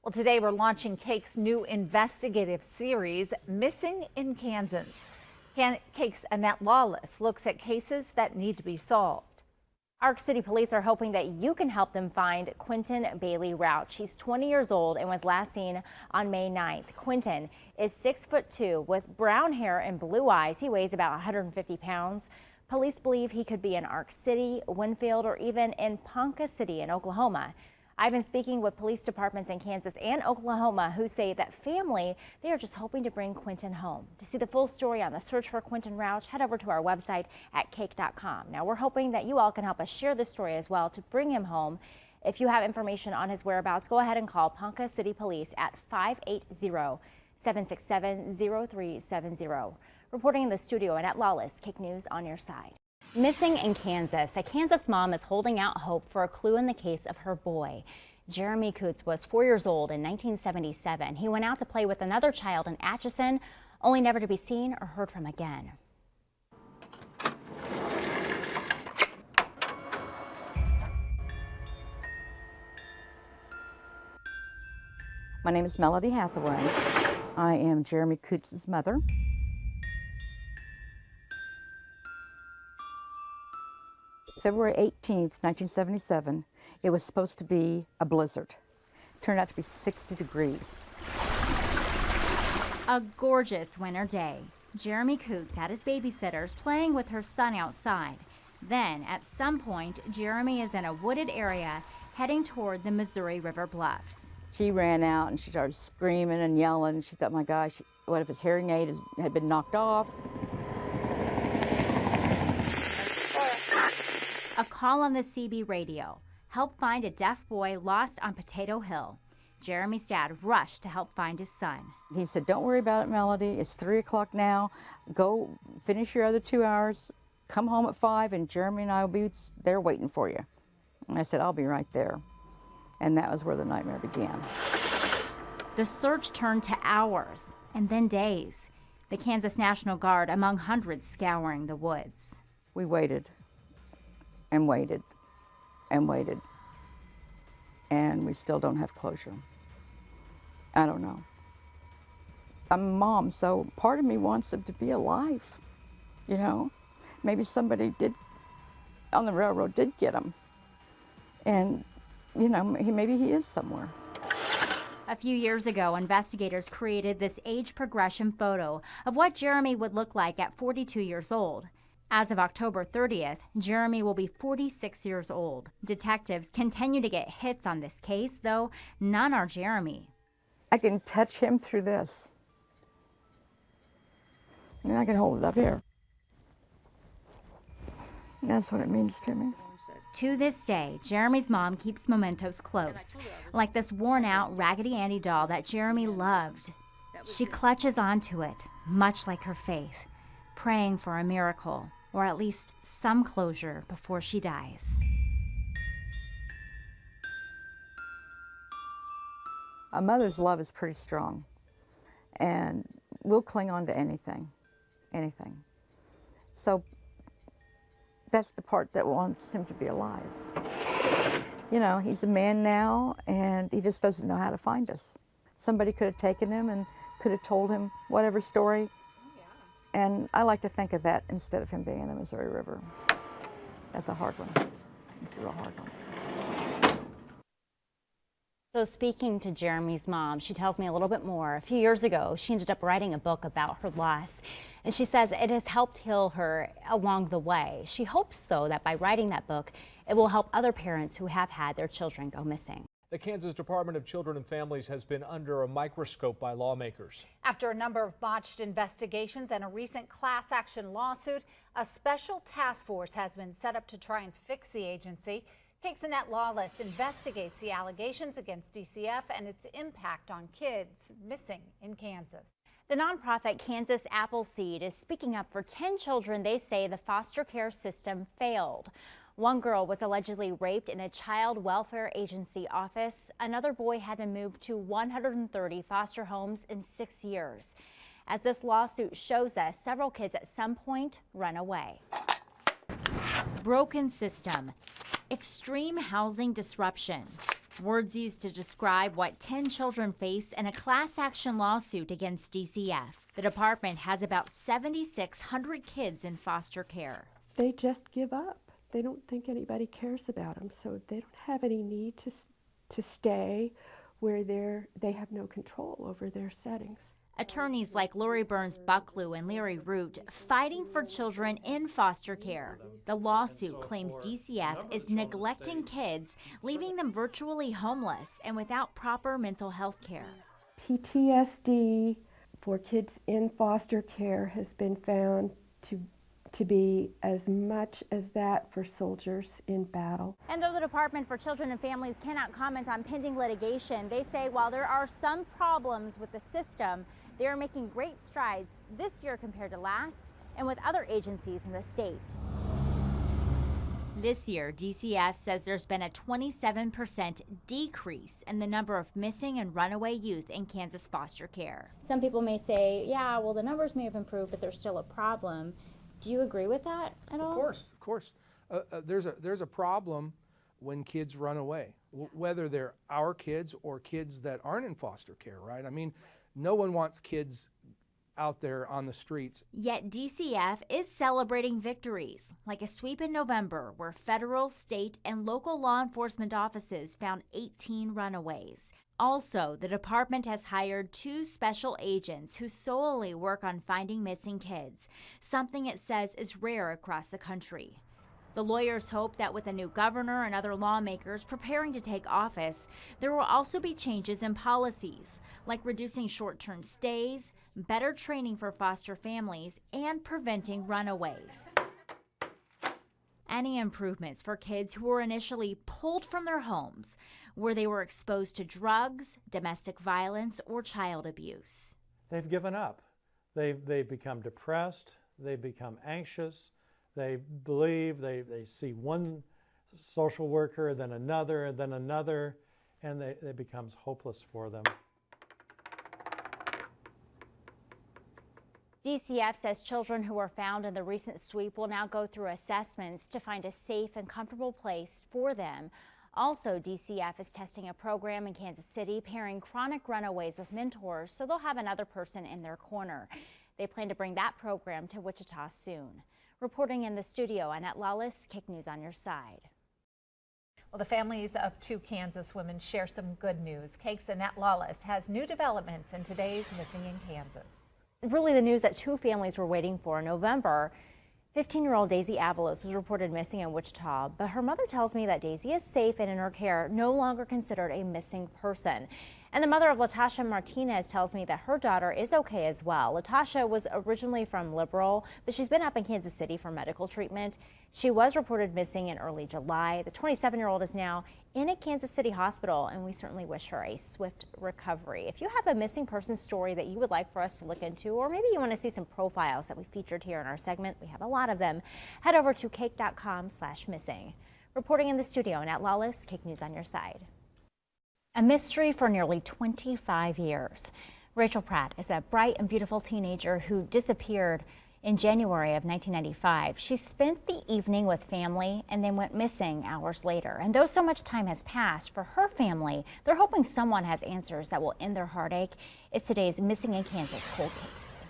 Well, today we're launching KAB's new investigative series, Missing in Kansas. KAB's Annette Lawless looks at cases that need to be solved. Ark City Police are hoping that you can help them find Quentin Bailey Rauch. He's 20 years old and was last seen on May 9th. Quentin is 6'2" with brown hair and blue eyes. He weighs about 150 pounds. Police believe he could be in Ark City, Winfield, or even in Ponca City in Oklahoma. I've been speaking with police departments in Kansas and Oklahoma who say that family, they are just hoping to bring Quentin home. To see the full story on the search for Quentin Rauch, head over to our website at KAB.com. Now, we're hoping that you all can help us share this story as well to bring him home. If you have information on his whereabouts, go ahead and call Ponca City Police at 580-767-0370. Reporting in the studio, Annette Lawless, KAB News on your side. Missing in Kansas. A Kansas mom is holding out hope for a clue in the case of her boy. Jeremy Coots was 4 years old in 1977. He went out to play with another child in Atchison, only never to be seen or heard from again. My name is Melody Hathaway. I am Jeremy Coots' mother. February 18th, 1977, it was supposed to be a blizzard. It turned out to be 60 degrees. A gorgeous winter day. Jeremy Coots had his babysitters playing with her son outside. Then, at some point, Jeremy is in a wooded area heading toward the Missouri River Bluffs. She ran out and she started screaming and yelling. She thought, my gosh, what if his hearing aid had been knocked off? A call on the CB radio. Help find a deaf boy lost on Potato Hill. Jeremy's dad rushed to help find his son. He said, don't worry about it, Melody. It's 3 o'clock now. Go finish your other 2 hours. Come home at 5 and Jeremy and I will be there waiting for you. And I said, I'll be right there. And that was where the nightmare began. The search turned to hours and then days. The Kansas National Guard among hundreds scouring the woods. We waited and waited and waited, and we still don't have closure. I don't know. I'm a mom, so part of me wants him to be alive, you know? Maybe somebody on the railroad did get him, and, you know, maybe he is somewhere. A few years ago, investigators created this age progression photo of what Jeremy would look like at 42 years old. As of October 30th, Jeremy will be 46 years old. Detectives continue to get hits on this case, though none are Jeremy. I can touch him through this. And I can hold it up here. That's what it means to me. To this day, Jeremy's mom keeps mementos close, like this worn-out Raggedy Andy doll that Jeremy loved. She clutches onto it, much like her faith, praying for a miracle, or at least some closure before she dies. A mother's love is pretty strong, and we'll cling on to anything, anything. So that's the part that wants him to be alive. You know, he's a man now, and he just doesn't know how to find us. Somebody could have taken him and could have told him whatever story. And I like to think of that instead of him being in the Missouri River. That's a hard one. It's a real hard one. So speaking to Jeremy's mom, she tells me a little bit more. A few years ago, she ended up writing a book about her loss. And she says it has helped heal her along the way. She hopes, though, that by writing that book, it will help other parents who have had their children go missing. The Kansas Department of Children and Families has been under a microscope by lawmakers. After a number of botched investigations and a recent class action lawsuit, a special task force has been set up to try and fix the agency. KAB's Annette Lawless investigates the allegations against DCF and its impact on kids missing in Kansas. The nonprofit Kansas Appleseed is speaking up for 10 children they say the foster care system failed. One girl was allegedly raped in a child welfare agency office. Another boy had been moved to 130 foster homes in 6 years. As this lawsuit shows us, several kids at some point run away. Broken system, extreme housing disruption, Words used to describe what 10 children face in a class action lawsuit against DCF. The department has about 7,600 kids in foster care. They just give up. They don't think anybody cares about them, so they don't have any need to stay where they have no control over their settings. Attorneys like Lori Burns-Bucklew and Larry Root fighting for children in foster care. The lawsuit claims DCF is neglecting kids, leaving them virtually homeless and without proper mental health care. PTSD for kids in foster care has been found to be as much as that for soldiers in battle. And though the Department for Children and Families cannot comment on pending litigation, they say while there are some problems with the system, they are making great strides this year compared to last and with other agencies in the state. This year, DCF says there's been a 27% decrease in the number of missing and runaway youth in Kansas foster care. Some people may say, yeah, well, the numbers may have improved, but there's still a problem. Do you agree with that at all? Of course. There's a problem when kids run away, whether they're our kids or kids that aren't in foster care, right? I mean, no one wants kids out there on the streets. Yet DCF is celebrating victories, like a sweep in November where federal, state, and local law enforcement offices found 18 runaways. Also, the department has hired 2 special agents who solely work on finding missing kids, something it says is rare across the country. The lawyers hope that with a new governor and other lawmakers preparing to take office, there will also be changes in policies, like reducing short-term stays, better training for foster families, and preventing runaways. Any improvements for kids who were initially pulled from their homes, where they were exposed to drugs, domestic violence, or child abuse. They've given up. They've become depressed. They become anxious. They believe, they see one social worker, then another, and it becomes hopeless for them. DCF says children who were found in the recent sweep will now go through assessments to find a safe and comfortable place for them. Also, DCF is testing a program in Kansas City pairing chronic runaways with mentors so they'll have another person in their corner. They plan to bring that program to Wichita soon. Reporting in the studio, Annette, Lawless, KAB News on your side. Well, the families of 2 Kansas women share some good news. KAB's Annette Lawless has new developments in today's Missing in Kansas. Really the news that 2 families were waiting for in November. 15-year-old Daisy Avalos was reported missing in Wichita, but her mother tells me that Daisy is safe and in her care, no longer considered a missing person. And the mother of Latasha Martinez tells me that her daughter is okay as well. Latasha was originally from Liberal, but she's been up in Kansas City for medical treatment. She was reported missing in early July. The 27-year-old is now in a Kansas City hospital, and we certainly wish her a swift recovery. If you have a missing person story that you would like for us to look into, or maybe you want to see some profiles that we featured here in our segment, we have a lot of them, head over to KAB.com/missing. Reporting in the studio, Annette Lawless, KAB News on your side. A mystery for nearly 25 years. Rachel Pratt is a bright and beautiful teenager who disappeared in January of 1995. She spent the evening with family and then went missing hours later. And though so much time has passed for her family, they're hoping someone has answers that will end their heartache. It's today's Missing in Kansas cold case.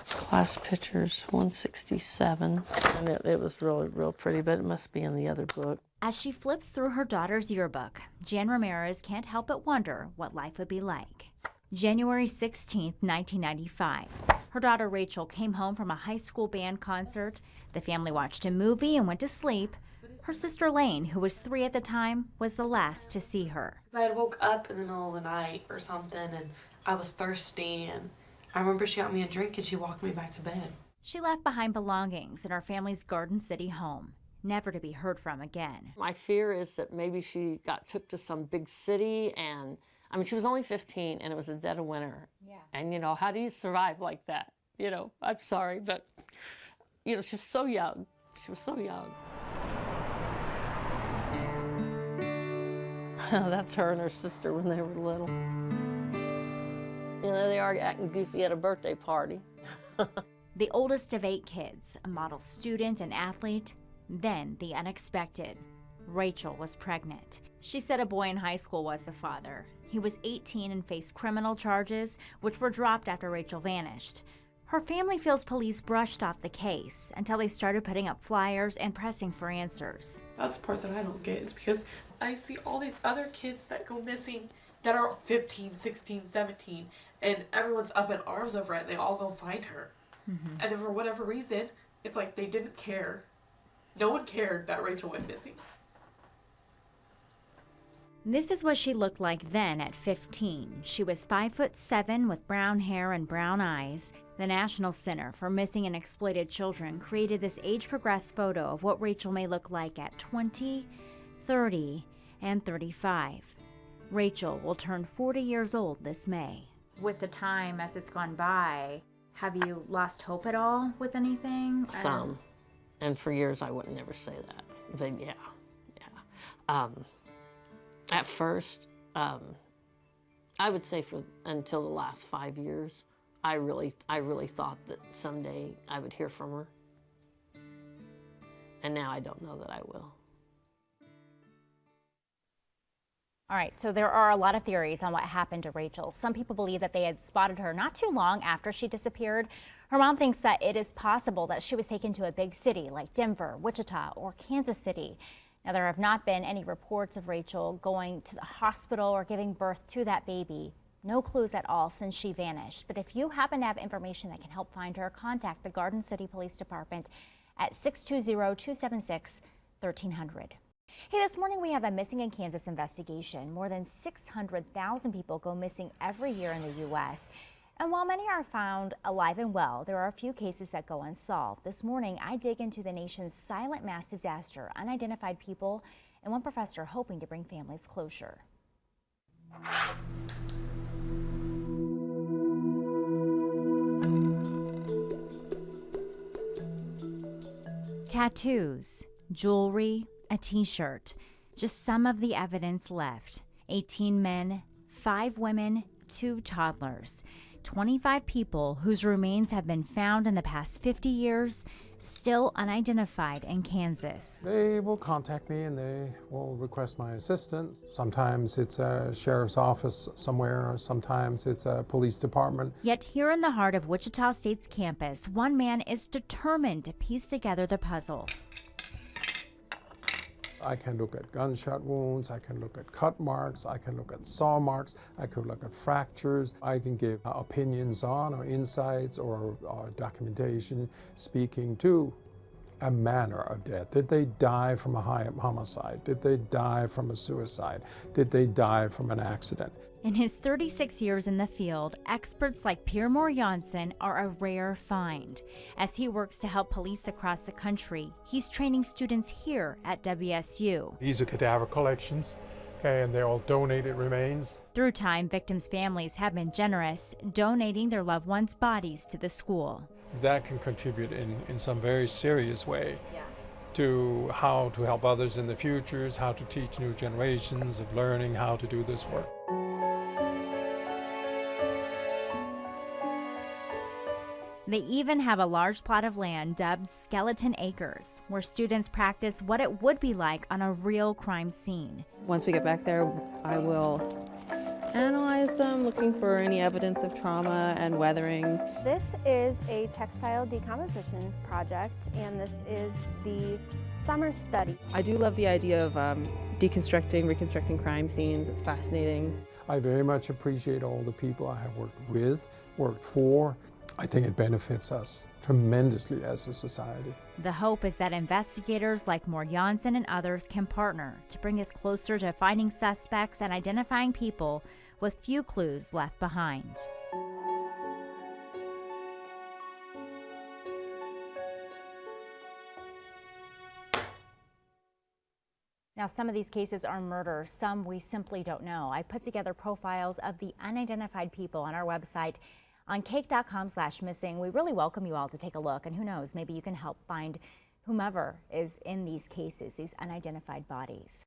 Class pictures, 167. And it was really real pretty, but it must be in the other book. As she flips through her daughter's yearbook, Jan Ramirez can't help but wonder what life would be like. January 16, 1995. Her daughter Rachel came home from a high school band concert. The family watched a movie and went to sleep. Her sister Lane, who was 3 at the time, was the last to see her. I had woke up in the middle of the night or something, and I was thirsty, and I remember she got me a drink and she walked me back to bed. She left behind belongings in our family's Garden City home, never to be heard from again. My fear is that maybe she got took to some big city, and I mean, she was only 15 and it was the dead of winter. Yeah. And you know, how do you survive like that? You know, I'm sorry, but you know, she was so young. She was so young. That's her and her sister when they were little. You know, they are acting goofy at a birthday party. The oldest of 8 kids, a model student and athlete, then the unexpected. Rachel was pregnant. She said a boy in high school was the father. He was 18 and faced criminal charges, which were dropped after Rachel vanished. Her family feels police brushed off the case until they started putting up flyers and pressing for answers. That's the part that I don't get, is because I see all these other kids that go missing that are 15, 16, 17, and everyone's up in arms over it. They all go find her. And then for whatever reason, it's like they didn't care. No one cared that Rachel went missing. This is what she looked like then at 15. She was 5'7" with brown hair and brown eyes. The National Center for Missing and Exploited Children created this age-progressed photo of what Rachel may look like at 20, 30, and 35. Rachel will turn 40 years old this May. With the time as it's gone by, have you lost hope at all with anything? Some. And for years I would never say that. But yeah. At first, I would say until the last 5 years, I really thought that someday I would hear from her. And now I don't know that I will. All right, so there are a lot of theories on what happened to Rachel. Some people believe that they had spotted her not too long after she disappeared. Her mom thinks that it is possible that she was taken to a big city like Denver, Wichita, or Kansas City. Now, there have not been any reports of Rachel going to the hospital or giving birth to that baby. No clues at all since she vanished. But if you happen to have information that can help find her, contact the Garden City Police Department at 620-276-1300. Hey, this morning we have a Missing in Kansas investigation. More than 600,000 people go missing every year in the U.S. And while many are found alive and well, there are a few cases that go unsolved. This morning, I dig into the nation's silent mass disaster, unidentified people, and one professor hoping to bring families closure. Tattoos, jewelry, a t-shirt, just some of the evidence left. 18 men, 5 women, 2 toddlers. 25 people whose remains have been found in the past 50 years, still unidentified in Kansas. They will contact me and they will request my assistance. Sometimes it's a sheriff's office somewhere, or sometimes it's a police department. Yet here in the heart of Wichita State's campus, one man is determined to piece together the puzzle. I can look at gunshot wounds, I can look at cut marks, I can look at saw marks, I can look at fractures. I can give opinions on or insights or documentation speaking to a manner of death. Did they die from a homicide? Did they die from a suicide? Did they die from an accident? In his 36 years in the field, experts like Pierre Janssen are a rare find. As he works to help police across the country, he's training students here at WSU. These are cadaver collections, okay, and they're all donated remains. Through time, victims' families have been generous, donating their loved ones' bodies to the school. That can contribute in some very serious way to how to help others in the futures, how to teach new generations of learning how to do this work. They even have a large plot of land dubbed Skeleton Acres, where students practice what it would be like on a real crime scene. Once we get back there, I will analyze them, looking for any evidence of trauma and weathering. This is a textile decomposition project, and this is the summer study. I do love the idea of reconstructing crime scenes. It's fascinating. I very much appreciate all the people I have worked with, worked for. I think it benefits us tremendously as a society. The hope is that investigators like Janssen and others can partner to bring us closer to finding suspects and identifying people with few clues left behind. Now, some of these cases are murder, some we simply don't know. I put together profiles of the unidentified people on our website on KAKE.com/missing. We really welcome you all to take a look, and who knows, maybe you can help find whomever is in these cases, these unidentified bodies.